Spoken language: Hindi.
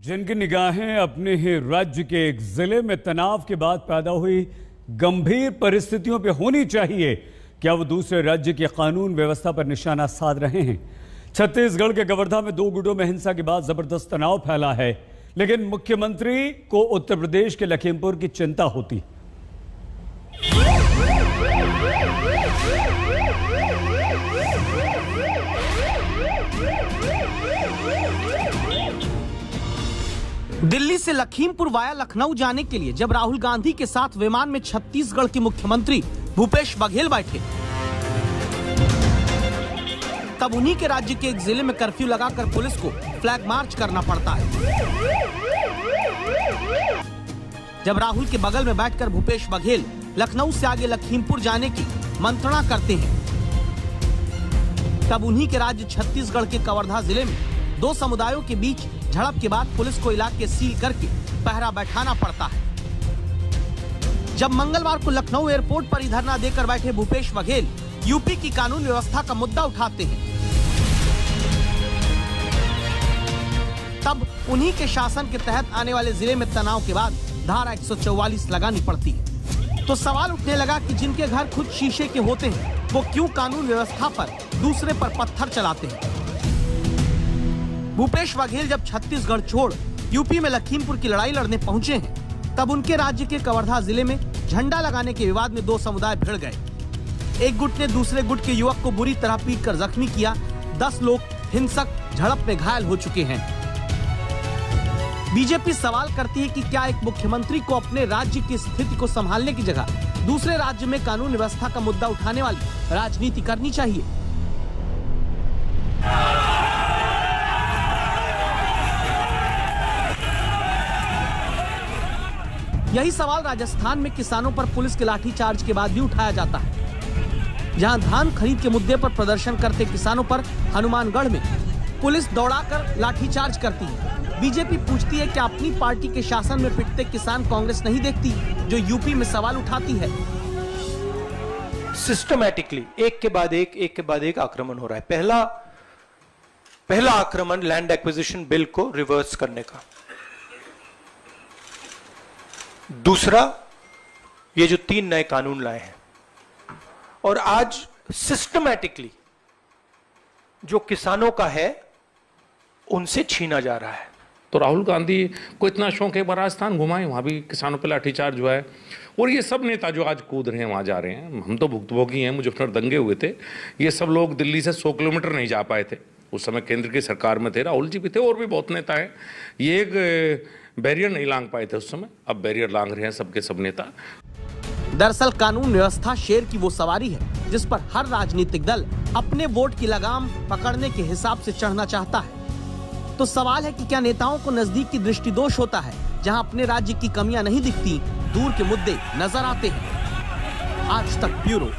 जिनकी निगाहें अपने ही राज्य के एक जिले में तनाव के बाद पैदा हुई गंभीर परिस्थितियों पर होनी चाहिए, क्या वो दूसरे राज्य की कानून व्यवस्था पर निशाना साध रहे हैं? छत्तीसगढ़ के कवर्धा में 2 गुटों में हिंसा के बाद जबरदस्त तनाव फैला है, लेकिन मुख्यमंत्री को उत्तर प्रदेश के लखीमपुर की चिंता होती। दिल्ली से लखीमपुर वाया लखनऊ जाने के लिए जब राहुल गांधी के साथ विमान में छत्तीसगढ़ के मुख्यमंत्री भूपेश बघेल बैठे, तब उन्हीं के राज्य के एक जिले में कर्फ्यू लगाकर पुलिस को फ्लैग मार्च करना पड़ता है। जब राहुल के बगल में बैठकर भूपेश बघेल लखनऊ से आगे लखीमपुर जाने की मंत्रणा करते हैं, तब उन्हीं के राज्य छत्तीसगढ़ के कवर्धा जिले में 2 समुदायों के बीच झड़प के बाद पुलिस को इलाके सील करके पहरा बैठाना पड़ता है। जब मंगलवार को लखनऊ एयरपोर्ट पर ही धरना देकर बैठे भूपेश बघेल यूपी की कानून व्यवस्था का मुद्दा उठाते हैं, तब उन्हीं के शासन के तहत आने वाले जिले में तनाव के बाद धारा 144 लगानी पड़ती है। तो सवाल उठने लगा कि जिनके घर खुद शीशे के होते हैं वो क्यों कानून व्यवस्था पर दूसरे पर पत्थर चलाते हैं। भूपेश बघेल जब छत्तीसगढ़ छोड़ यूपी में लखीमपुर की लड़ाई लड़ने पहुंचे हैं, तब उनके राज्य के कवर्धा जिले में झंडा लगाने के विवाद में 2 समुदाय भिड़ गए। एक गुट ने दूसरे गुट के युवक को बुरी तरह पीटकर जख्मी किया। 10 लोग हिंसक झड़प में घायल हो चुके हैं। बीजेपी सवाल करती है कि क्या एक मुख्यमंत्री को अपने राज्य की स्थिति को संभालने की जगह दूसरे राज्य में कानून व्यवस्था का मुद्दा उठाने वाली राजनीति करनी चाहिए। यही सवाल राजस्थान में किसानों पर पुलिस के लाठीचार्ज के बाद भी उठाया जाता है। जहां धान खरीद के मुद्दे पर प्रदर्शन करते किसानों पर हनुमानगढ़ में पुलिस दौड़ाकर लाठीचार्ज करती है। बीजेपी पूछती है कि अपनी पार्टी के शासन में पिटते किसान कांग्रेस नहीं देखती, जो यूपी में सवाल उठाती है। सिस्टमैटिकली एक के बाद एक आक्रमण हो रहा है। पहला आक्रमण लैंड एक्विजिशन बिल को रिवर्स करने का, दूसरा ये जो 3 नए कानून लाए हैं, और आज सिस्टमैटिकली जो किसानों का है उनसे छीना जा रहा है। तो राहुल गांधी को इतना शौक है राजस्थान घुमाएं, वहां भी किसानों पर लाठीचार्ज हुआ है, और ये सब नेता जो आज कूद रहे हैं वहां जा रहे हैं। हम तो भुक्तभोगी हैं, मुजफ्फरनगर दंगे हुए थे, ये सब लोग दिल्ली से 100 किलोमीटर नहीं जा पाए थे। उस समय केंद्र की सरकार में थे, राहुल जी भी थे और भी बहुत नेता हैं। ये एक बैरियर नहीं लांग पाए थे उस समय, अब बैरियर लांग रहे हैं सबके सब नेता। दरअसल कानून व्यवस्था शेर की वो सवारी है जिस पर हर राजनीतिक दल अपने वोट की लगाम पकड़ने के हिसाब से चढ़ना चाहता है। तो सवाल है कि क्या नेताओं को नजदीक की दृष्टि दोष होता है, जहां अपने राज्य की कमियां नहीं दिखती, दूर के मुद्दे नजर आते हैं। आज तक ब्यूरो।